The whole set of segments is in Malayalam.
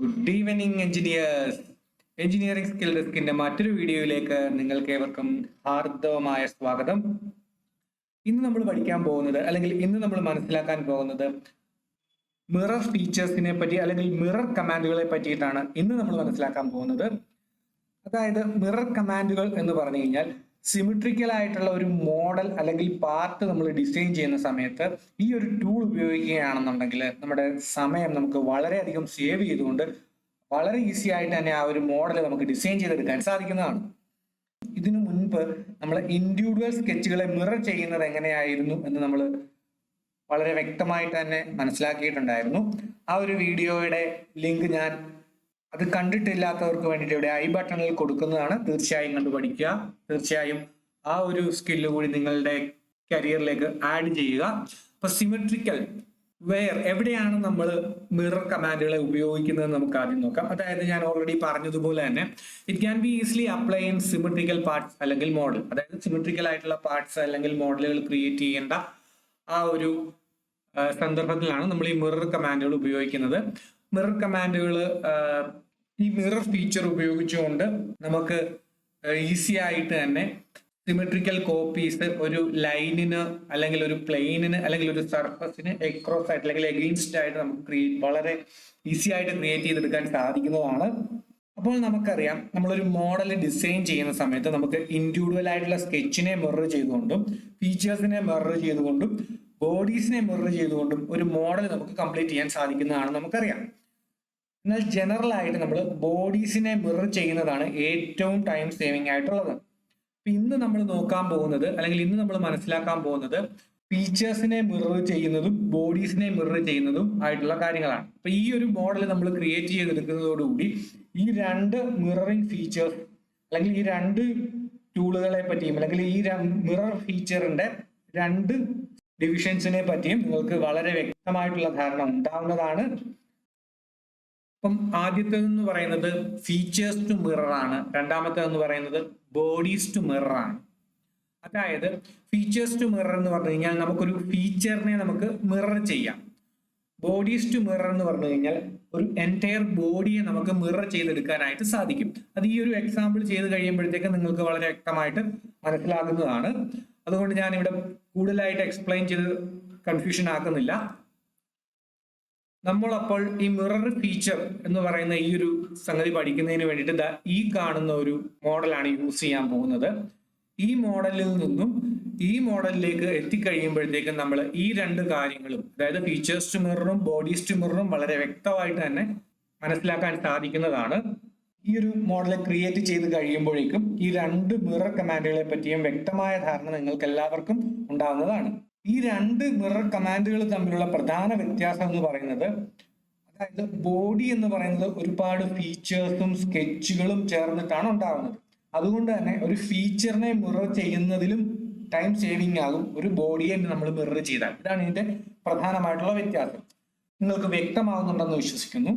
Good evening engineers. Engineering skill ഡെസ്കിന്റെ മറ്റൊരു വീഡിയോയിലേക്ക് നിങ്ങൾക്ക് ഏവർക്കും ഹാർദവമായ സ്വാഗതം. ഇന്ന് നമ്മൾ പഠിക്കാൻ പോകുന്നത് അല്ലെങ്കിൽ ഇന്ന് നമ്മൾ മനസ്സിലാക്കാൻ പോകുന്നത് മിറർ ഫീച്ചേഴ്സിനെ പറ്റി അല്ലെങ്കിൽ മിറർ കമാൻഡുകളെ പറ്റിയിട്ടാണ് ഇന്ന് നമ്മൾ മനസ്സിലാക്കാൻ പോകുന്നത്. അതായത് മിറർ കമാൻഡുകൾ എന്ന് പറഞ്ഞു കഴിഞ്ഞാൽ സിമിട്രിക്കൽ ആയിട്ടുള്ള ഒരു മോഡൽ അല്ലെങ്കിൽ പാർട്ട് നമ്മൾ ഡിസൈൻ ചെയ്യുന്ന സമയത്ത് ഈ ഒരു ടൂൾ ഉപയോഗിക്കുകയാണെന്നുണ്ടെങ്കിൽ നമ്മുടെ സമയം നമുക്ക് വളരെയധികം സേവ് ചെയ്തുകൊണ്ട് വളരെ ഈസി ആയിട്ട് തന്നെ ആ ഒരു മോഡൽ നമുക്ക് ഡിസൈൻ ചെയ്തെടുക്കാൻ സാധിക്കുന്നതാണ്. ഇതിനു മുൻപ് നമ്മൾ ഇൻഡിവിജ്വൽ സ്കെച്ചുകളെ മിറർ ചെയ്യുന്നത് എങ്ങനെയായിരുന്നു എന്ന് നമ്മൾ വളരെ വ്യക്തമായിട്ട് തന്നെ മനസ്സിലാക്കിയിട്ടുണ്ടായിരുന്നു. ആ ഒരു വീഡിയോയുടെ ലിങ്ക് ഞാൻ അത് കണ്ടിട്ടില്ലാത്തവർക്ക് വേണ്ടിയിട്ട് ഇവിടെ ഐ ബട്ടണിൽ കൊടുക്കുന്നതാണ്. തീർച്ചയായും കണ്ടു പഠിക്കുക. തീർച്ചയായും ആ ഒരു സ്കില്ല് കൂടി നിങ്ങളുടെ കരിയറിലേക്ക് ആഡ് ചെയ്യുക. അപ്പൊ സിമെട്രിക്കൽ എവിടെയാണ് നമ്മൾ മിറർ കമാൻഡുകളെ ഉപയോഗിക്കുന്നത് നമുക്ക് ആദ്യം നോക്കാം. അതായത് ഞാൻ ഓൾറെഡി പറഞ്ഞതുപോലെ തന്നെ it can be easily apply in symmetrical parts അല്ലെങ്കിൽ മോഡൽ. അതായത് സിമെട്രിക്കൽ ആയിട്ടുള്ള പാർട്സ് അല്ലെങ്കിൽ മോഡലുകൾ ക്രിയേറ്റ് ചെയ്യേണ്ട ആ ഒരു സന്ദർഭത്തിലാണ് നമ്മൾ ഈ മിറർ കമാൻഡുകൾ ഉപയോഗിക്കുന്നത്. മിറർ കമാൻഡുകൾ ഈ മിറർ ഫീച്ചർ ഉപയോഗിച്ചുകൊണ്ട് നമുക്ക് ഈസി ആയിട്ട് തന്നെ സിമെട്രിക്കൽ കോപ്പീസ് ഒരു ലൈനിന് അല്ലെങ്കിൽ ഒരു പ്ലെയിനിന് അല്ലെങ്കിൽ ഒരു സർഫസിന് എക്രോസ് ആയിട്ട് അല്ലെങ്കിൽ എഗെയിൻസ്റ്റ് ആയിട്ട് നമുക്ക് വളരെ ഈസി ആയിട്ട് ക്രിയേറ്റ് ചെയ്തെടുക്കാൻ സാധിക്കുന്നതാണ്. അപ്പോൾ നമുക്കറിയാം, നമ്മളൊരു മോഡൽ ഡിസൈൻ ചെയ്യുന്ന സമയത്ത് നമുക്ക് ഇൻഡിവിജ്വൽ ആയിട്ടുള്ള സ്കെച്ചിനെ മിറർ ചെയ്തുകൊണ്ടും ഫീച്ചേഴ്സിനെ മിറർ ചെയ്തുകൊണ്ടും ബോഡീസിനെ മിറർ ചെയ്തുകൊണ്ടും ഒരു മോഡൽ നമുക്ക് കംപ്ലീറ്റ് ചെയ്യാൻ സാധിക്കുന്നതാണ് നമുക്കറിയാം. എന്നാൽ ജനറൽ ആയിട്ട് നമ്മൾ ബോഡീസിനെ മിറർ ചെയ്യുന്നതാണ് ഏറ്റവും ടൈം സേവിങ് ആയിട്ടുള്ളത്. ഇന്ന് നമ്മൾ നോക്കാൻ പോകുന്നത് അല്ലെങ്കിൽ ഇന്ന് നമ്മൾ മനസ്സിലാക്കാൻ പോകുന്നത് ഫീച്ചേഴ്സിനെ മിറർ ചെയ്യുന്നതും ബോഡീസിനെ മിറർ ചെയ്യുന്നതും ആയിട്ടുള്ള കാര്യങ്ങളാണ്. അപ്പൊ ഈ ഒരു മോഡൽ നമ്മൾ ക്രിയേറ്റ് ചെയ്തെടുക്കുന്നതോടുകൂടി ഈ രണ്ട് മിററിംഗ് ഫീച്ചേഴ്സ് അല്ലെങ്കിൽ ഈ രണ്ട് ടൂളുകളെ പറ്റിയും അല്ലെങ്കിൽ ഈ മിറർ ഫീച്ചറിന്റെ രണ്ട് ഡിവിഷൻസിനെ പറ്റിയും നിങ്ങൾക്ക് വളരെ വ്യക്തമായിട്ടുള്ള ധാരണ ഉണ്ടാവുന്നതാണ്. അപ്പം ആദ്യത്തേതെന്ന് പറയുന്നത് ഫീച്ചേഴ്സ് ടു മിറർ ആണ്. രണ്ടാമത്തേതെന്ന് പറയുന്നത് ബോഡീസ് ടു മിറർ ആണ്. അതായത് ഫീച്ചേഴ്സ് ടു മിറർ എന്ന് പറഞ്ഞു കഴിഞ്ഞാൽ നമുക്കൊരു ഫീച്ചറിനെ നമുക്ക് മിറർ ചെയ്യാം. ബോഡീസ് ടു മിറർ എന്ന് പറഞ്ഞു കഴിഞ്ഞാൽ ഒരു എൻറ്റയർ ബോഡിയെ നമുക്ക് മിറർ ചെയ്തെടുക്കാനായിട്ട് സാധിക്കും. അത് ഈ ഒരു എക്സാമ്പിൾ ചെയ്ത് കഴിയുമ്പോഴത്തേക്ക് നിങ്ങൾക്ക് വളരെ വ്യക്തമായിട്ട് മനസ്സിലാകുന്നതാണ്. അതുകൊണ്ട് ഞാൻ ഇവിടെ കൂടുതലായിട്ട് എക്സ്പ്ലെയിൻ ചെയ്ത് കൺഫ്യൂഷൻ ആക്കുന്നില്ല. നമ്മൾ അപ്പോൾ ഈ മിറർ ഫീച്ചർ എന്ന് പറയുന്ന ഈ ഒരു സംഗതി പഠിക്കുന്നതിന് വേണ്ടിയിട്ട് ഈ കാണുന്ന ഒരു മോഡലാണ് യൂസ് ചെയ്യാൻ പോകുന്നത്. ഈ മോഡലിൽ നിന്നും ഈ മോഡലിലേക്ക് എത്തിക്കഴിയുമ്പോഴത്തേക്കും നമ്മൾ ഈ രണ്ട് കാര്യങ്ങളും, അതായത് ഫീച്ചേഴ്സ് ടു മിററും ബോഡീസ് ടു മിററും വളരെ വ്യക്തമായിട്ട് തന്നെ മനസ്സിലാക്കാൻ സാധിക്കുന്നതാണ്. ഈ ഒരു മോഡൽ ക്രിയേറ്റ് ചെയ്ത് കഴിയുമ്പോഴേക്കും ഈ രണ്ട് മിറർ കമാൻഡുകളെ പറ്റിയും വ്യക്തമായ ധാരണ നിങ്ങൾക്ക് എല്ലാവർക്കും ഉണ്ടാവുന്നതാണ്. ഈ രണ്ട് മിറർ കമാൻഡുകൾ തമ്മിലുള്ള പ്രധാന വ്യത്യാസം എന്ന് പറയുന്നത്, അതായത് ബോഡി എന്ന് പറയുന്നത് ഒരുപാട് ഫീച്ചേഴ്സും സ്കെച്ചുകളും ചേർന്നിട്ടാണ് ഉണ്ടാവുന്നത്. അതുകൊണ്ട് തന്നെ ഒരു ഫീച്ചറിനെ മിറർ ചെയ്യുന്നതിലും ടൈം സേവിങ് ആകും ഒരു ബോഡിയെ നമ്മൾ മിറർ ചെയ്താൽ. ഇതാണ് ഇതിന്റെ പ്രധാനമായിട്ടുള്ള വ്യത്യാസം. നിങ്ങൾക്ക് വ്യക്തമാകുന്നുണ്ടെന്ന് വിശ്വസിക്കുന്നു.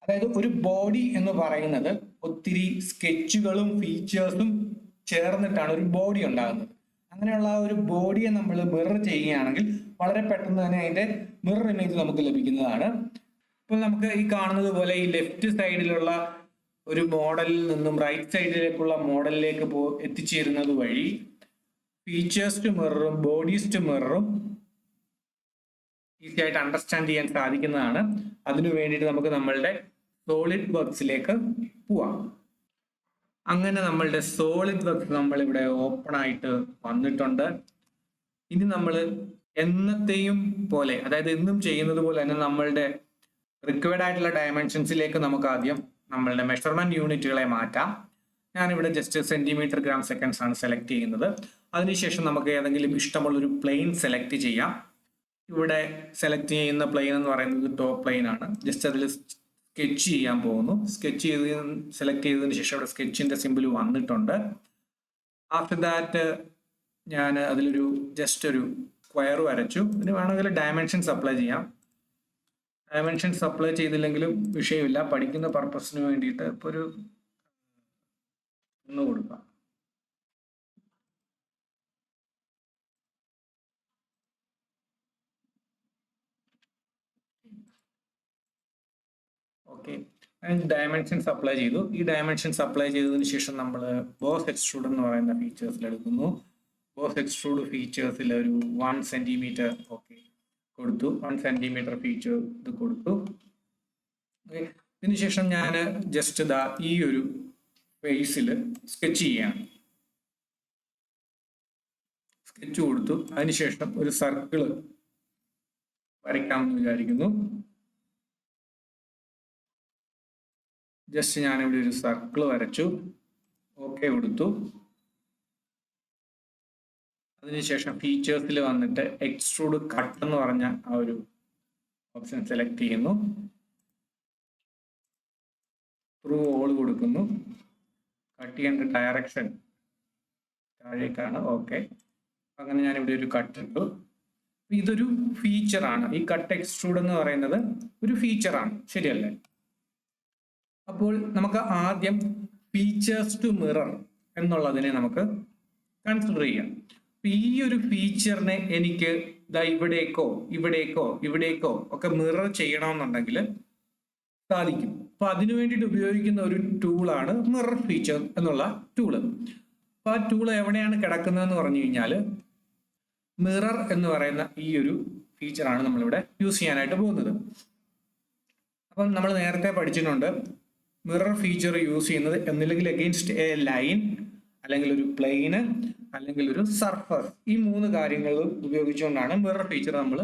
അതായത് ഒരു ബോഡി എന്ന് പറയുന്നത് ഒത്തിരി സ്കെച്ചുകളും ഫീച്ചേഴ്സും ചേർന്നിട്ടാണ് ഒരു ബോഡി ഉണ്ടാകുന്നത്. അങ്ങനെയുള്ള ആ ഒരു ബോഡിയെ നമ്മൾ മിറർ ചെയ്യുകയാണെങ്കിൽ വളരെ പെട്ടെന്ന് തന്നെ അതിന്റെ മിറർ ഇമേജ് നമുക്ക് ലഭിക്കുന്നതാണ്. ഇപ്പോൾ നമുക്ക് ഈ കാണുന്നത് പോലെ ഈ ലെഫ്റ്റ് സൈഡിലുള്ള ഒരു മോഡലിൽ നിന്നും റൈറ്റ് സൈഡിലേക്കുള്ള മോഡലിലേക്ക് എത്തിച്ചേരുന്നത് വഴി ഫീച്ചേഴ്സ് ടു മിററും ബോഡീസ് ടു മിററും ഈസി ആയിട്ട് അണ്ടർസ്റ്റാൻഡ് ചെയ്യാൻ സാധിക്കുന്നതാണ്. അതിനു വേണ്ടിയിട്ട് നമുക്ക് നമ്മളുടെ സോളിഡ് വർക്സിലേക്ക് പോവാം. അങ്ങനെ നമ്മളുടെ സോളിഡ് വർക്സ് നമ്മൾ ഇവിടെ ഓപ്പൺ ആയിട്ട് വന്നിട്ടുണ്ട്. ഇനി നമ്മൾ എന്നത്തെയും പോലെ, അതായത് എന്നും ചെയ്യുന്നത് പോലെ തന്നെ നമ്മളുടെ റിക്വയർഡ് ആയിട്ടുള്ള ഡയമെൻഷൻസിലേക്ക് നമുക്ക് ആദ്യം നമ്മളുടെ മെഷർമെന്റ് യൂണിറ്റുകളെ മാറ്റാം. ഞാനിവിടെ ജസ്റ്റ് സെന്റിമീറ്റർ ഗ്രാം സെക്കൻഡ്സ് ആണ് സെലക്ട് ചെയ്യുന്നത്. അതിനുശേഷം നമുക്ക് ഏതെങ്കിലും ഇഷ്ടമുള്ള ഒരു പ്ലെയിൻ സെലക്ട് ചെയ്യാം. ഇവിടെ സെലക്ട് ചെയ്യുന്ന പ്ലെയിൻ എന്ന് പറയുന്നത് ടോപ്പ് പ്ലെയിൻ ആണ്. ജസ്റ്റ് അതിൽ സ്കെച്ച് ചെയ്യാൻ പോകുന്നു. സ്കെച്ച് ചെയ്ത് സെലക്ട് ചെയ്തതിന് ശേഷം ഇവിടെ സ്കെച്ചിന്റെ സിമ്പിൾ വന്നിട്ടുണ്ട്. ആഫ്റ്റർ ദാറ്റ് ഞാൻ അതിലൊരു ജസ്റ്റ് ഒരു സ്ക്വയർ വരച്ചു. ഇതിന് വേണമെങ്കിൽ ഡയമെൻഷൻസ് അപ്ലൈ ചെയ്യാം. ഡയമെൻഷൻസ് അപ്ലൈ ചെയ്തില്ലെങ്കിലും വിഷയമില്ല. പഠിക്കുന്ന പർപ്പസിന് വേണ്ടിയിട്ട് ഇപ്പോൾ ഒരു 1 കൊടുക്കാം. ഓക്കെ, അതിന് ഡയമെൻഷൻസ് അപ്ലൈ ചെയ്തു. ഈ ഡയമെൻഷൻസ് അപ്ലൈ ചെയ്തതിന് ശേഷം നമ്മൾ ബോസ് എക്സ്ട്രൂഡ് എന്ന് പറയുന്ന ഫീച്ചേഴ്സിൽ എടുക്കുന്നു. ബോസ് എക്സ്ട്രൂഡ് ഫീച്ചേഴ്സിൽ ഒരു 1 സെന്റിമീറ്റർ ഓക്കെ കൊടുത്തു. 1 സെന്റിമീറ്റർ ഫീച്ചർ ഇത് കൊടുത്തു. ഇതിനുശേഷം ഞാൻ ജസ്റ്റ് ഈ ഒരു ഫേസിൽ സ്കെച്ച് ചെയ്യാണ്. സ്കെച്ച് കൊടുത്തു. അതിനുശേഷം ഒരു സർക്കിള് വരയ്ക്കാമെന്ന് വിചാരിക്കുന്നു. ജസ്റ്റ് ഞാനിവിടെ ഒരു സർക്കിൾ വരച്ചു. ഓക്കെ കൊടുത്തു. അതിനുശേഷം ഫീച്ചേഴ്സിൽ വന്നിട്ട് എക്സ്ട്രൂഡ് കട്ട് എന്ന് പറഞ്ഞ ആ ഒരു ഓപ്ഷൻ സെലക്ട് ചെയ്യുന്നു. ത്രൂ ഓൾ കൊടുക്കുന്നു. കട്ട് ചെയ്യേണ്ട ഡയറക്ഷൻ താഴേക്കാണ്. ഓക്കെ, അങ്ങനെ ഞാനിവിടെ ഒരു കട്ട് ഇട്ടു. ഇതൊരു ഫീച്ചറാണ്. ഈ കട്ട് എക്സ്ട്രൂഡ് എന്ന് പറയുന്നത് ഒരു ഫീച്ചറാണ്, ശരിയല്ലേ? അപ്പോൾ നമുക്ക് ആദ്യം ഫീച്ചേഴ്സ് ടു മിറർ എന്നുള്ളതിനെ നമുക്ക് കൺസിഡർ ചെയ്യാം. ഈ ഒരു ഫീച്ചറിനെ എനിക്ക് ഇവിടേക്കോ ഇവിടേക്കോ ഇവിടേക്കോ ഒക്കെ മിറർ ചെയ്യണമെന്നുണ്ടെങ്കിൽ സാധിക്കും. അപ്പൊ അതിനു വേണ്ടിയിട്ട് ഉപയോഗിക്കുന്ന ഒരു ടൂളാണ് മിറർ ഫീച്ചർ എന്നുള്ള ടൂള്. അപ്പൊ ആ ടൂൾ എവിടെയാണ് കിടക്കുന്നതെന്ന് പറഞ്ഞു കഴിഞ്ഞാൽ മിറർ എന്ന് പറയുന്ന ഈ ഒരു ഫീച്ചറാണ് നമ്മളിവിടെ യൂസ് ചെയ്യാനായിട്ട് പോകുന്നത്. അപ്പം നമ്മൾ നേരത്തെ പഠിച്ചിട്ടുണ്ട് മിറർ ഫീച്ചർ യൂസ് ചെയ്യുന്നത് ഒന്നില്ലെങ്കിൽ അഗെയിൻസ്റ്റ് എ ലൈൻ, അല്ലെങ്കിൽ ഒരു പ്ലെയിന്, അല്ലെങ്കിൽ ഒരു സർഫസ്. ഈ 3 കാര്യങ്ങൾ ഉപയോഗിച്ചുകൊണ്ടാണ് മിറർ ഫീച്ചർ നമ്മൾ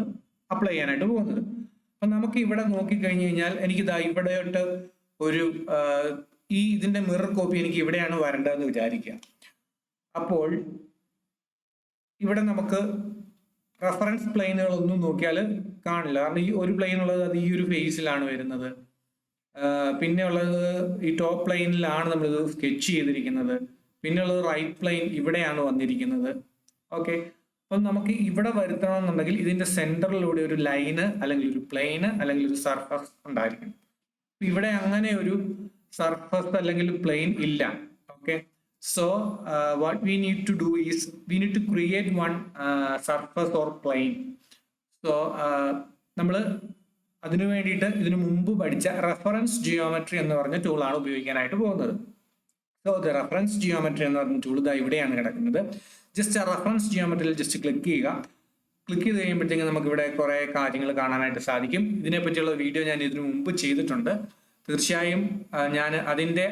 അപ്ലൈ ചെയ്യാനായിട്ട് പോകുന്നത്. അപ്പൊ നമുക്ക് ഇവിടെ നോക്കിക്കഴിഞ്ഞു കഴിഞ്ഞാൽ എനിക്ക് ഇവിടെയോട്ട് ഒരു ഇതിന്റെ മിറർ കോപ്പി എനിക്ക് ഇവിടെയാണ് വരേണ്ടതെന്ന് വിചാരിക്കുക. അപ്പോൾ ഇവിടെ നമുക്ക് റെഫറൻസ് പ്ലെയിനുകളൊന്നും നോക്കിയാൽ കാണില്ല. കാരണം ഈ ഒരു പ്ലെയിൻ ഉള്ളത് അത് ഈ ഒരു ഫേസിലാണ് വരുന്നത്. പിന്നെ ഉള്ളത് ഈ ടോപ്പ് പ്ലെയിനിലാണ് നമ്മളിത് സ്കെച്ച് ചെയ്തിരിക്കുന്നത്. പിന്നെ ഉള്ളത് റൈറ്റ് പ്ലെയിൻ ഇവിടെയാണ് വന്നിരിക്കുന്നത്. ഓക്കെ, അപ്പം നമുക്ക് ഇവിടെ വരുത്തണമെന്നുണ്ടെങ്കിൽ ഇതിന്റെ സെന്ററിലൂടെ ഒരു ലൈന്, അല്ലെങ്കിൽ ഒരു പ്ലെയിന്, അല്ലെങ്കിൽ ഒരു സർഫസ് ഉണ്ടായിരിക്കണം. ഇവിടെ അങ്ങനെ ഒരു സർഫസ് അല്ലെങ്കിൽ പ്ലെയിൻ ഇല്ല. Okay, so what we need to do is we need to create one surface or plane. So നമ്മൾ അതിനു വേണ്ടിയിട്ട് ഇതിനു മുമ്പ് പഠിച്ച റെഫറൻസ് ജിയോമെട്രി എന്ന് പറഞ്ഞ ടൂളാണ് ഉപയോഗിക്കാനായിട്ട് പോകുന്നത്. സോ ദ റെഫറൻസ് ജിയോമെട്രി എന്ന് പറഞ്ഞ ടൂൾ ഇവിടെയാണ് കിടക്കുന്നത്. ജസ്റ്റ് ആ റെഫറൻസ് ജിയോമെട്രിയിൽ ജസ്റ്റ് ക്ലിക്ക് ചെയ്യുക. ക്ലിക്ക് ചെയ്ത് കഴിയുമ്പോഴത്തേക്കും നമുക്ക് ഇവിടെ കുറെ കാര്യങ്ങൾ കാണാനായിട്ട് സാധിക്കും. ഇതിനെപ്പറ്റിയുള്ള വീഡിയോ ഞാൻ ഇതിനു മുമ്പ് ചെയ്തിട്ടുണ്ട്. തീർച്ചയായും ഞാൻ അതിന്റെ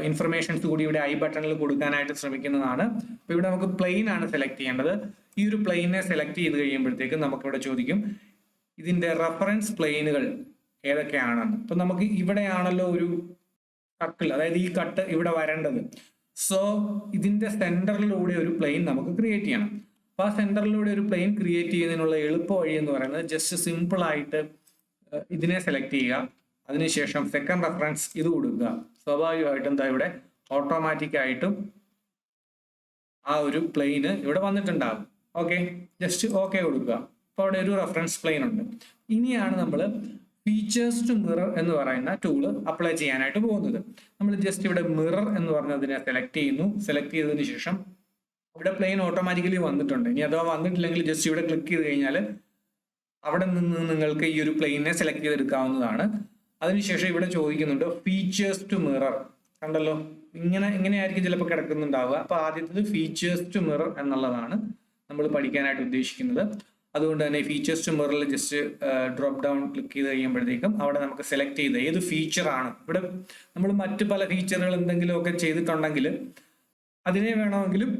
ഇൻഫർമേഷൻസ് കൂടി ഇവിടെ ഐ ബട്ടണിൽ കൊടുക്കാനായിട്ട് ശ്രമിക്കുന്നതാണ്. അപ്പൊ ഇവിടെ നമുക്ക് പ്ലെയിൻ ആണ് സെലക്ട് ചെയ്യേണ്ടത്. ഈ ഒരു പ്ലെയിനെ സെലക്ട് ചെയ്ത് കഴിയുമ്പോഴത്തേക്കും നമുക്ക് ഇവിടെ ചോദിക്കും ഇതിന്റെ റെഫറൻസ് പ്ലെയിനുകൾ ഏതൊക്കെയാണെന്ന്. അപ്പൊ നമുക്ക് ഇവിടെയാണല്ലോ ഒരു സർക്കിൾ, അതായത് ഈ കട്ട് ഇവിടെ വരേണ്ടത്. സോ ഇതിന്റെ സെന്ററിലൂടെ ഒരു പ്ലെയിൻ നമുക്ക് ക്രിയേറ്റ് ചെയ്യണം. അപ്പൊ ആ സെന്ററിലൂടെ ഒരു പ്ലെയിൻ ക്രിയേറ്റ് ചെയ്യുന്നതിനുള്ള എളുപ്പ വഴി എന്ന് പറയുന്നത് ജസ്റ്റ് സിമ്പിൾ ആയിട്ട് ഇതിനെ സെലക്ട് ചെയ്യുക. അതിനുശേഷം സെക്കൻഡ് റെഫറൻസ് ഇത് കൊടുക്കുക. സ്വാഭാവികമായിട്ടും ഇവിടെ ഓട്ടോമാറ്റിക് ആയിട്ടും ആ ഒരു പ്ലെയിന് ഇവിടെ വന്നിട്ടുണ്ടാകും. ഓക്കെ, ജസ്റ്റ് ഓക്കെ കൊടുക്കുക. അപ്പോൾ അവിടെ ഒരു റെഫറൻസ് പ്ലെയിൻ ഉണ്ട്. ഇനിയാണ് നമ്മൾ ഫീച്ചേഴ്സ് ടു മിറർ എന്ന് പറയുന്ന ടൂള് അപ്ലൈ ചെയ്യാനായിട്ട് പോകുന്നത്. നമ്മൾ ജസ്റ്റ് ഇവിടെ മിറർ എന്ന് പറഞ്ഞതിനെ സെലക്ട് ചെയ്യുന്നു. സെലക്ട് ചെയ്തതിന് ശേഷം ഇവിടെ പ്ലെയിൻ ഓട്ടോമാറ്റിക്കലി വന്നിട്ടുണ്ട്. ഇനി അഥവാ വന്നിട്ടില്ലെങ്കിൽ ജസ്റ്റ് ഇവിടെ ക്ലിക്ക് ചെയ്ത് കഴിഞ്ഞാൽ അവിടെ നിന്ന് നിങ്ങൾക്ക് ഈ ഒരു പ്ലെയിനെ സെലക്ട് ചെയ്തെടുക്കാവുന്നതാണ്. അതിനുശേഷം ഇവിടെ ചോദിക്കുന്നുണ്ട് ഫീച്ചേഴ്സ് ടു മിറർ. കണ്ടല്ലോ, ഇങ്ങനെയായിരിക്കും ചിലപ്പോൾ കിടക്കുന്നുണ്ടാവുക. അപ്പൊ ആദ്യത്തേത് ഫീച്ചേഴ്സ് ടു മിറർ എന്നുള്ളതാണ് നമ്മൾ പഠിക്കാനായിട്ട് ഉദ്ദേശിക്കുന്നത്. അതുകൊണ്ട് തന്നെ ഫീച്ചേഴ്സ് ടു മിററിൽ ജസ്റ്റ് ഡ്രോപ്പ് ഡൗൺ ക്ലിക്ക് ചെയ്ത് കഴിയുമ്പോഴത്തേക്കും അവിടെ നമുക്ക് സെലക്ട് ചെയ്ത് ഏത് ഫീച്ചറാണ്. ഇവിടെ നമ്മൾ മറ്റു പല ഫീച്ചറുകൾ എന്തെങ്കിലുമൊക്കെ ചെയ്തിട്ടുണ്ടെങ്കിൽ അതിനെ വേണമെങ്കിലും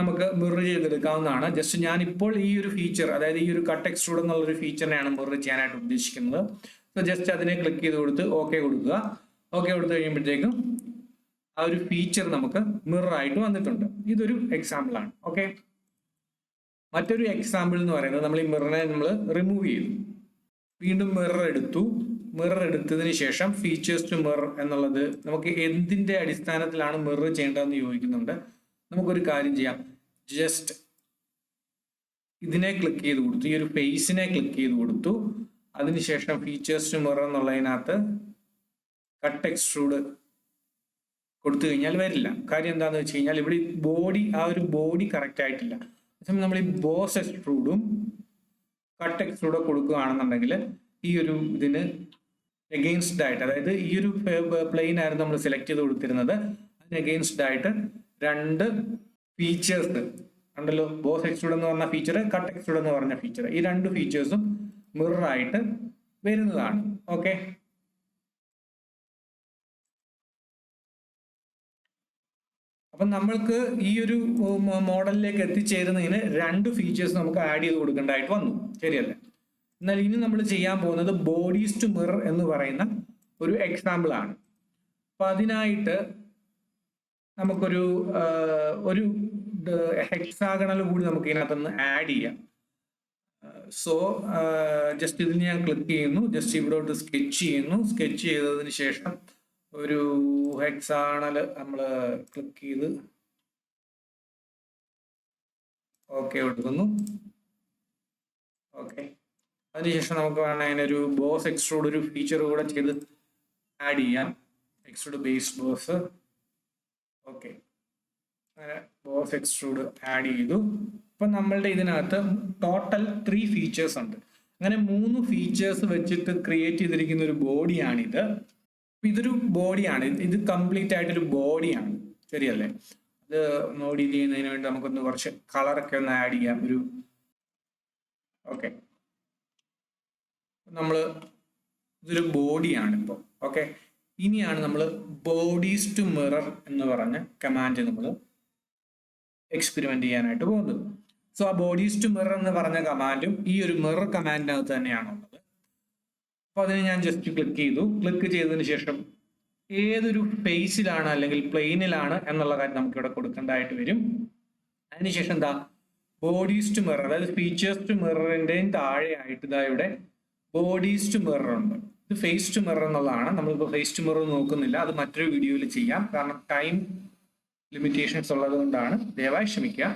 നമുക്ക് മിറർ ചെയ്തെടുക്കാവുന്നതാണ്. ജസ്റ്റ് ഞാൻ ഇപ്പോൾ ഈ ഒരു ഫീച്ചർ, അതായത് ഈ ഒരു കട്ട് എക്സ്ട്രൂഡ് എന്നുള്ള ഒരു ഫീച്ചറിനെയാണ് മിറർ ചെയ്യാനായിട്ട് ഉദ്ദേശിക്കുന്നത്. സോ ജസ്റ്റ് അതിനെ ക്ലിക്ക് ചെയ്ത് കൊടുത്ത് ഓക്കെ കൊടുക്കുക. ഓക്കെ കൊടുത്തു കഴിയുമ്പോഴത്തേക്കും ആ ഒരു ഫീച്ചർ നമുക്ക് മിറർ ആയിട്ട് വന്നിട്ടുണ്ട്. ഇതൊരു എക്സാമ്പിൾ ആണ്. ഓക്കെ, മറ്റൊരു എക്സാമ്പിൾ എന്ന് പറയുന്നത് നമ്മൾ ഈ മിററിനെ നമ്മൾ റിമൂവ് ചെയ്തു. വീണ്ടും മിറർ എടുത്തു. മിറർ എടുത്തതിന് ശേഷം ഫീച്ചേഴ്സ് ടു മിറർ എന്നുള്ളത് നമുക്ക് എന്തിന്റെ അടിസ്ഥാനത്തിലാണ് മിറർ ചെയ്യേണ്ടതെന്ന് ചോദിക്കുന്നുണ്ട്. നമുക്കൊരു കാര്യം ചെയ്യാം. ജസ്റ്റ് ഇതിനെ ക്ലിക്ക് ചെയ്ത് കൊടുത്തു, ഈ ഒരു ഫേസിനെ ക്ലിക്ക് ചെയ്ത് കൊടുത്തു. അതിനുശേഷം ഫീച്ചേഴ്സ് ടു മിറർ എന്നുള്ളതിനകത്ത് കട്ട് എക്സ്ട്രൂഡ് കൊടുത്തു കഴിഞ്ഞാൽ വരില്ല. കാര്യം എന്താന്ന് വെച്ച് കഴിഞ്ഞാൽ ഇവിടെ ബോഡി, ആ ഒരു ബോഡി കറക്റ്റ് ആയിട്ടില്ല. നമ്മൾ ഈ ബോസ് എക്സ്ട്രൂഡും കട്ട് എക്സ്ട്രൂഡും കൊടുക്കുകയാണെന്നുണ്ടെങ്കിൽ ഈ ഒരു ഇതിന് എഗെയിൻസ്റ്റ് ആയിട്ട്, അതായത് ഈ ഒരു പ്ലെയിൻ ആയിരുന്നു നമ്മൾ സെലക്ട് ചെയ്ത് കൊടുത്തിരുന്നത്, അതിന് എഗെയിൻസ്റ്റ് ആയിട്ട് രണ്ട് ഫീച്ചേഴ്സ് ഉണ്ടല്ലോ. ബോസ് എക്സ്ട്രൂഡ് എന്ന് പറഞ്ഞ ഫീച്ചർ, കട്ട് എക്സ്ട്രൂഡ് എന്ന് പറഞ്ഞ ഫീച്ചർ, ഈ രണ്ട് ഫീച്ചേഴ്സും മിറർ ആയിട്ട് വരുന്നതാണ്. ഓക്കെ, അപ്പൊ നമ്മൾക്ക് ഈ ഒരു മോഡലിലേക്ക് എത്തിച്ചേരുന്നതിന് രണ്ട് ഫീച്ചേഴ്സ് നമുക്ക് ആഡ് ചെയ്ത് കൊടുക്കേണ്ടതായിട്ട് വന്നു, ശരിയല്ലേ? എന്നാൽ ഇനി നമ്മൾ ചെയ്യാൻ പോകുന്നത് ബോഡീസ് ടു മിറർ എന്ന് പറയുന്ന ഒരു എക്സാമ്പിൾ ആണ്. അപ്പൊ അതിനായിട്ട് നമുക്കൊരു ഒരു ഹെക്സാഗണൽ കൂടി നമുക്ക് ഇതിനകത്തുനിന്ന് ആഡ് ചെയ്യാം. സോ ജസ്റ്റ് ഇതിന് ഞാൻ ക്ലിക്ക് ചെയ്യുന്നു, ജസ്റ്റ് ഇവിടോട്ട് സ്കെച്ച് ചെയ്യുന്നു. സ്കെച്ച് ചെയ്തതിന് ശേഷം ഒരു ഹെക്സാഗണൽ നമ്മൾ ക്ലിക്ക് ചെയ്ത് ഓക്കെ കൊടുക്കുന്നു. ഓക്കെ, അതിനുശേഷം നമുക്ക് വേണം അതിനൊരു ബോസ് എക്സ്ട്രൂഡ് ഒരു ഫീച്ചർ കൂടെ ചെയ്ത് ആഡ് ചെയ്യാം. Extrude base boss. ഓക്കെ, അങ്ങനെ ബോസ് എക്സ്ട്രൂഡ് ആഡ് ചെയ്തു. ഇപ്പൊ നമ്മളുടെ ഇതിനകത്ത് ടോട്ടൽ 3 ഫീച്ചേഴ്സ് ഉണ്ട്. അങ്ങനെ 3 ഫീച്ചേഴ്സ് വെച്ചിട്ട് ക്രിയേറ്റ് ചെയ്തിരിക്കുന്ന ഒരു ബോഡിയാണിത്. ഇതൊരു ബോഡിയാണ്, ഇത് കംപ്ലീറ്റ് ആയിട്ടൊരു ബോഡിയാണ്, ശരിയല്ലേ? അത് നോട്ട് ചെയ്യുന്നതിന് വേണ്ടി നമുക്കൊന്ന് കുറച്ച് കളറൊക്കെ ഒന്ന് ആഡ് ചെയ്യാം. ഒരു ഓക്കെ, ഇതൊരു ബോഡിയാണ് ഇപ്പോൾ. ഓക്കെ, ഇനിയാണ് നമ്മൾ ബോഡീസ് ടു മിറർ എന്ന് പറഞ്ഞ കമാൻഡ് നമ്മൾ എക്സ്പെരിമെന്റ് ചെയ്യാനായിട്ട് പോകുന്നത്. സോ ആ ബോഡീസ് ടു മിറർ എന്ന് പറഞ്ഞ കമാൻഡും ഈ ഒരു മിറർ കമാൻഡിനകത്ത് തന്നെയാണുള്ളത്. അപ്പോൾ അതിന് ഞാൻ ജസ്റ്റ് ക്ലിക്ക് ചെയ്തു. ക്ലിക്ക് ചെയ്തതിന് ശേഷം ഏതൊരു ഫേസിലാണ് അല്ലെങ്കിൽ പ്ലെയിനിലാണ് എന്നുള്ള കാര്യം നമുക്ക് ഇവിടെ കൊടുക്കേണ്ടതായിട്ട് വരും. അതിനുശേഷം എന്താ, ബോഡീസ് ടു മിറർ, അതായത് ഫീച്ചേഴ്സ് ടു മിററിന്റെയും താഴെയായിട്ട് ഇതാ ഇവിടെ ബോഡീസ് ടു മിറർ ഉണ്ട്. ഇത് ഫേസ് ടു മിറർ എന്നുള്ളതാണ്. നമ്മളിപ്പോൾ ഫേസ് ടു മിറർ നോക്കുന്നില്ല, അത് മറ്റൊരു വീഡിയോയിൽ ചെയ്യാം, കാരണം ടൈം ലിമിറ്റേഷൻസ് ഉള്ളത് കൊണ്ടാണ്, ദയവായി ക്ഷമിക്കുക.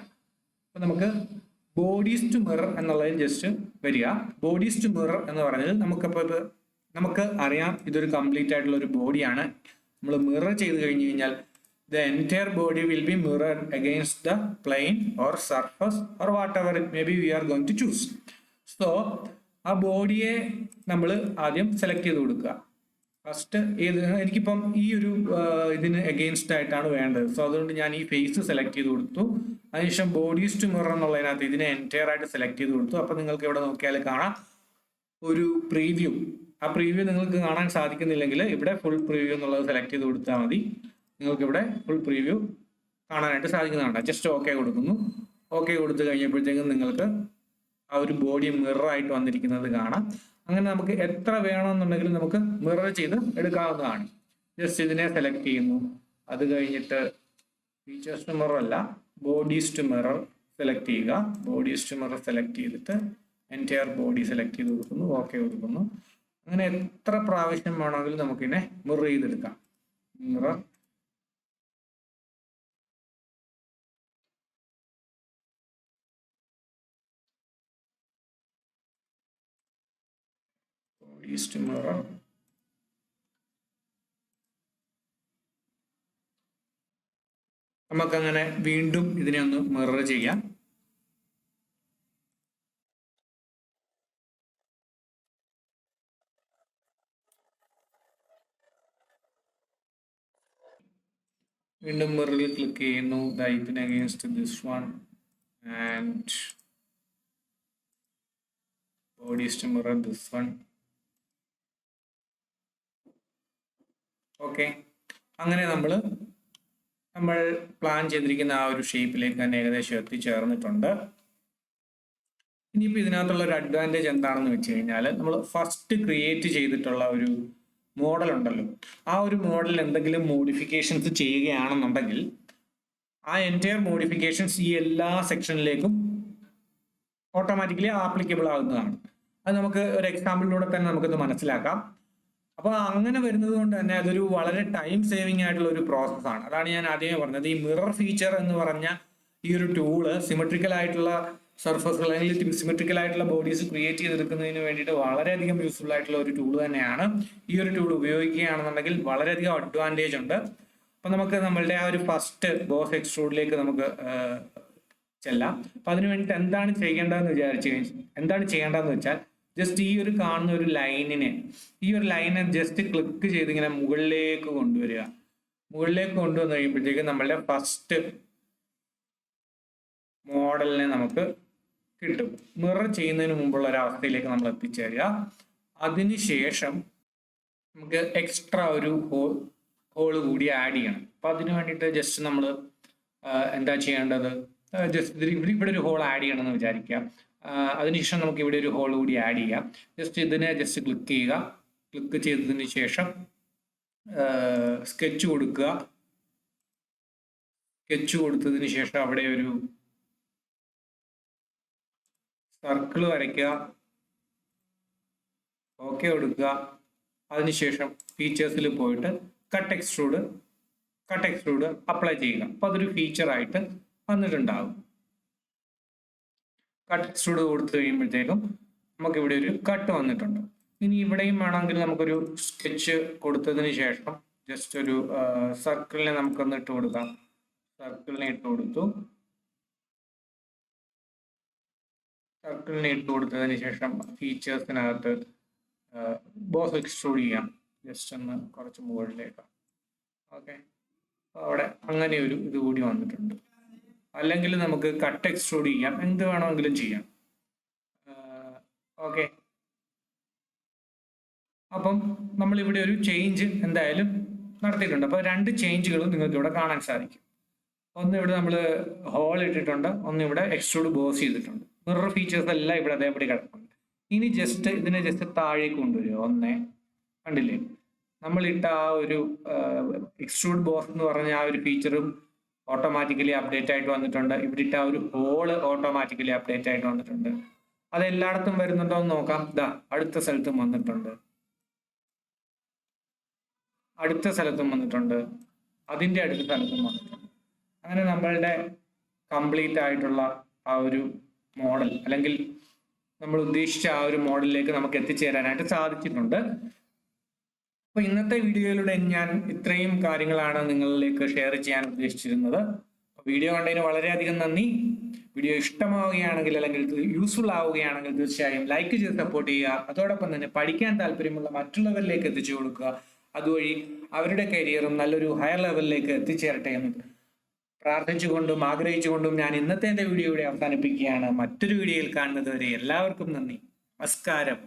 അപ്പൊ നമുക്ക് ബോഡീസ് ടു മിറർ എന്നുള്ളതിൽ ജസ്റ്റ് വരിക. ബോഡീസ് ടു മിറർ എന്ന് പറഞ്ഞത് നമുക്ക് അറിയാം ഇതൊരു കംപ്ലീറ്റ് ആയിട്ടുള്ള ഒരു ബോഡിയാണ്. നമ്മൾ മിറർ ചെയ്ത് കഴിഞ്ഞു കഴിഞ്ഞാൽ the entire body will be mirrored against the plane or surface or whatever it may be we are going to choose. So ആ ബോഡിയെ നമ്മൾ ആദ്യം സെലക്ട് ചെയ്ത് കൊടുക്കുക. ഫസ്റ്റ് എനിക്കിപ്പം ഈ ഒരു ഇതിന് എഗെയിൻസ്റ്റ് ആയിട്ടാണ് വേണ്ടത്. സോ അതുകൊണ്ട് ഞാൻ ഈ ഫേസ് സെലക്ട് ചെയ്ത് കൊടുത്തു. അതിനുശേഷം ബോഡീസ് ടു മിറർ എന്നുള്ളതിനകത്ത് ഇതിനെ എൻറ്റയർ ആയിട്ട് സെലക്ട് ചെയ്ത് കൊടുത്തു. അപ്പൊ നിങ്ങൾക്ക് ഇവിടെ നോക്കിയാൽ കാണാം ഒരു പ്രീവ്യൂ. ആ പ്രീവ്യൂ നിങ്ങൾക്ക് കാണാൻ സാധിക്കുന്നില്ലെങ്കിൽ ഇവിടെ ഫുൾ പ്രീവ്യൂ എന്നുള്ളത് സെലക്ട് ചെയ്ത് കൊടുത്താൽ മതി. നിങ്ങൾക്ക് ഇവിടെ ഫുൾ പ്രീവ്യൂ കാണാനായിട്ട് സാധിക്കുന്നതാണ്. ജസ്റ്റ് ഓക്കെ കൊടുക്കുന്നു. ഓക്കെ കൊടുത്തു കഴിഞ്ഞപ്പോഴത്തേക്കും നിങ്ങൾക്ക് ആ ഒരു ബോഡി മിറർ ആയിട്ട് വന്നിരിക്കുന്നത് കാണാം. അങ്ങനെ നമുക്ക് എത്ര വേണമെന്നുണ്ടെങ്കിലും നമുക്ക് മിറർ ചെയ്ത് എടുക്കാവുന്നതാണ്. ജസ്റ്റ് ഇതിനെ സെലക്ട് ചെയ്യുന്നു. അത് കഴിഞ്ഞിട്ട് ഫീച്ചേഴ്സ് ടു മിറർ അല്ല, ബോഡീസ് ടു മിറർ സെലക്ട് ചെയ്യുക. ബോഡീസ് ടു മിറർ സെലക്ട് ചെയ്തിട്ട് എൻറ്റയർ ബോഡി സെലക്ട് ചെയ്ത് കൊടുക്കുന്നു. ഓക്കെ കൊടുക്കുന്നു. അങ്ങനെ എത്ര പ്രാവശ്യം വേണമെങ്കിലും നമുക്കിതിനെ മിറർ ചെയ്തെടുക്കാം. Mirror bodies to mirror. നമുക്കങ്ങനെ വീണ്ടും ഇതിനെ ഒന്ന് മിറർ ചെയ്യാം. വീണ്ടും മിററിൽ ക്ലിക്ക് ചെയ്യുന്നു. ഇതിന് against this one and bodies to mirror this one. Okay, അങ്ങനെ നമ്മൾ പ്ലാൻ ചെയ്തിരിക്കുന്ന ആ ഒരു ഷേപ്പിലേക്ക് തന്നെ ഏകദേശം എത്തിച്ചേർന്നിട്ടുണ്ട്. ഇനിയിപ്പോൾ ഇതിനകത്തുള്ള ഒരു അഡ്വാൻറ്റേജ് എന്താണെന്ന് വെച്ച് കഴിഞ്ഞാൽ, നമ്മൾ ഫസ്റ്റ് ക്രിയേറ്റ് ചെയ്തിട്ടുള്ള ഒരു മോഡൽ ഉണ്ടല്ലോ, ആ ഒരു മോഡലിൽ എന്തെങ്കിലും മോഡിഫിക്കേഷൻസ് ചെയ്യുകയാണെന്നുണ്ടെങ്കിൽ ആ എൻറ്റയർ മോഡിഫിക്കേഷൻസ് ഈ എല്ലാ സെക്ഷനിലേക്കും ഓട്ടോമാറ്റിക്കലി ആപ്ലിക്കബിൾ ആകുന്നതാണ്. അത് നമുക്ക് ഒരു എക്സാമ്പിളിലൂടെ തന്നെ നമുക്കത് മനസ്സിലാക്കാം. അപ്പോൾ അങ്ങനെ വരുന്നത് കൊണ്ട് തന്നെ അതൊരു വളരെ ടൈം സേവിങ് ആയിട്ടുള്ള ഒരു പ്രോസസ്സാണ്. അതാണ് ഞാൻ ആദ്യമേ പറഞ്ഞത്, ഈ മിറർ ഫീച്ചർ എന്ന് പറഞ്ഞ ഈ ഒരു ടൂള് സിമെട്രിക്കൽ ആയിട്ടുള്ള സർഫസുകൾ അല്ലെങ്കിൽ സിമെട്രിക്കൽ ആയിട്ടുള്ള ബോഡീസ് ക്രിയേറ്റ് ചെയ്തെടുക്കുന്നതിന് വേണ്ടിയിട്ട് വളരെയധികം യൂസ്ഫുൾ ആയിട്ടുള്ള ഒരു ടൂൾ തന്നെയാണ്. ഈ ഒരു ടൂൾ ഉപയോഗിക്കുകയാണെന്നുണ്ടെങ്കിൽ വളരെയധികം അഡ്വാൻറ്റേജ് ഉണ്ട്. അപ്പം നമുക്ക് നമ്മളുടെ ആ ഒരു ഫസ്റ്റ് ബോസ് എക്സ്ട്രൂഡിലേക്ക് നമുക്ക് ചെല്ലാം. അപ്പം അതിന് വേണ്ടിയിട്ട് എന്താണ് ചെയ്യേണ്ടതെന്ന് വെച്ചാൽ ജസ്റ്റ് ഈ ഒരു കാണുന്ന ഒരു ലൈനിനെ ജസ്റ്റ് ക്ലിക്ക് ചെയ്ത് ഇങ്ങനെ മുകളിലേക്ക് കൊണ്ടുവരിക. മുകളിലേക്ക് കൊണ്ടുവന്ന് കഴിയുമ്പോഴത്തേക്ക് നമ്മളുടെ ഫസ്റ്റ് മോഡലിനെ നമുക്ക് കിട്ടും. മിറർ ചെയ്യുന്നതിന് മുമ്പുള്ള ഒരു അവസ്ഥയിലേക്ക് നമ്മൾ എത്തിച്ചേരുക. അതിനുശേഷം നമുക്ക് എക്സ്ട്രാ ഒരു ഹോൾ കൂടി ആഡ് ചെയ്യണം. അപ്പൊ അതിന് വേണ്ടിയിട്ട് ജസ്റ്റ് നമ്മൾ എന്താ ചെയ്യേണ്ടത്, ജസ്റ്റ് ഇവിടെ ഒരു ഹോൾ ആഡ് ചെയ്യണം എന്ന് വിചാരിക്കാം. അതിനുശേഷം നമുക്ക് ഇവിടെ ഒരു ഹോൾ കൂടി ആഡ് ചെയ്യാം. ജസ്റ്റ് ഇതിനെ ജസ്റ്റ് ക്ലിക്ക് ചെയ്യുക. ക്ലിക്ക് ചെയ്തതിന് ശേഷം സ്കെച്ച് കൊടുക്കുക. സ്കെച്ച് കൊടുത്തതിന് ശേഷം അവിടെ ഒരു സർക്കിൾ വരയ്ക്കുക. ഓക്കെ കൊടുക്കുക. അതിനുശേഷം ഫീച്ചേഴ്സിൽ പോയിട്ട് കട്ട് എക്സ്ട്രൂഡ് അപ്ലൈ ചെയ്യുക. അപ്പൊ അതൊരു ഫീച്ചറായിട്ട് വന്നിട്ടുണ്ടാകും. കട്ട് എക്സ്ട്രൂഡ് കൊടുത്തു കഴിയുമ്പോഴത്തേക്കും നമുക്ക് ഇവിടെ ഒരു കട്ട് വന്നിട്ടുണ്ട്. ഇനി ഇവിടെയും വേണമെങ്കിൽ നമുക്കൊരു സ്കെച്ച് കൊടുത്തതിന് ശേഷം ജസ്റ്റ് ഒരു സർക്കിളിനെ നമുക്കൊന്ന് ഇട്ട് കൊടുക്കാം. സർക്കിളിനെ ഇട്ട് കൊടുത്തതിന് ശേഷം ഫീച്ചേഴ്സിനകത്ത് ബോസ് എക്സ്ട്രൂഡ് ചെയ്യാം. ജസ്റ്റ് ഒന്ന് കുറച്ച് മുകളിലേക്ക്. ഓക്കെ, അവിടെ അങ്ങനെ ഒരു ഇത് കൂടി വന്നിട്ടുണ്ട്. അല്ലെങ്കിൽ നമുക്ക് കട്ട് എക്സ്ട്രൂഡ് ചെയ്യാം, എന്ത് വേണമെങ്കിലും ചെയ്യാം. ഓക്കെ, അപ്പം നമ്മൾ ഇവിടെ ഒരു ചേഞ്ച് എന്തായാലും നടത്തിയിട്ടുണ്ട്. അപ്പോൾ 2 ചേഞ്ചുകളും നിങ്ങൾക്ക് ഇവിടെ കാണാൻ സാധിക്കും. ഒന്ന് ഇവിടെ നമ്മൾ ഹോൾ ഇട്ടിട്ടുണ്ട്, ഒന്ന് ഇവിടെ എക്സ്ട്രൂഡ് ബോസ് ചെയ്തിട്ടുണ്ട്. മിറർ ഫീച്ചേഴ്സ് എല്ലാം ഇവിടെ അതേപടി കിടപ്പുണ്ട്. ഇനി ജസ്റ്റ് ഇതിനെ ജസ്റ്റ് താഴേക്ക് കൊണ്ടുവരിക. കണ്ടില്ലേ, നമ്മളിട്ട ആ ഒരു എക്സ്ട്രൂഡ് ബോസ് എന്ന് പറഞ്ഞ ആ ഒരു ഫീച്ചറും ഓട്ടോമാറ്റിക്കലി അപ്ഡേറ്റ് ആയിട്ട് വന്നിട്ടുണ്ട്. ഇവിടെ ഇട്ട ആ ഒരു ഹോള് ഓട്ടോമാറ്റിക്കലി അപ്ഡേറ്റ് ആയിട്ട് വന്നിട്ടുണ്ട്. അത് എല്ലായിടത്തും വരുന്നുണ്ടോ എന്ന് നോക്കാം. അടുത്ത സ്ഥലത്തും വന്നിട്ടുണ്ട്, അതിന്റെ അടുത്ത സ്ഥലത്തും വന്നിട്ടുണ്ട്. അങ്ങനെ നമ്മളുടെ കംപ്ലീറ്റ് ആയിട്ടുള്ള ആ ഒരു മോഡൽ, അല്ലെങ്കിൽ നമ്മൾ ഉദ്ദേശിച്ച ആ ഒരു മോഡലിലേക്ക് നമുക്ക് എത്തിച്ചേരാനായിട്ട് സാധിച്ചിട്ടുണ്ട്. അപ്പൊ ഇന്നത്തെ വീഡിയോയിലൂടെ ഞാൻ ഇത്രയും കാര്യങ്ങളാണ് നിങ്ങളിലേക്ക് ഷെയർ ചെയ്യാൻ ഉദ്ദേശിച്ചിരുന്നത്. വീഡിയോ കണ്ടതിന് വളരെയധികം നന്ദി. വീഡിയോ ഇഷ്ടമാവുകയാണെങ്കിൽ അല്ലെങ്കിൽ യൂസ്ഫുൾ ആവുകയാണെങ്കിൽ തീർച്ചയായും ലൈക്ക് ചെയ്ത് സപ്പോർട്ട് ചെയ്യുക. അതോടൊപ്പം തന്നെ പഠിക്കാൻ താല്പര്യമുള്ള മറ്റുള്ളവരിലേക്ക് എത്തിച്ചു കൊടുക്കുക. അതുവഴി അവരുടെ കരിയറും നല്ലൊരു ഹയർ ലെവലിലേക്ക് എത്തിച്ചേരട്ടെ എന്ന് പ്രാർത്ഥിച്ചുകൊണ്ടും ആഗ്രഹിച്ചുകൊണ്ടും ഞാൻ ഇന്നത്തെ എൻ്റെ വീഡിയോ ഇവിടെ അവസാനിപ്പിക്കുകയാണ്. മറ്റൊരു വീഡിയോയിൽ കാണുന്നത് വരെ എല്ലാവർക്കും നന്ദി, നമസ്കാരം.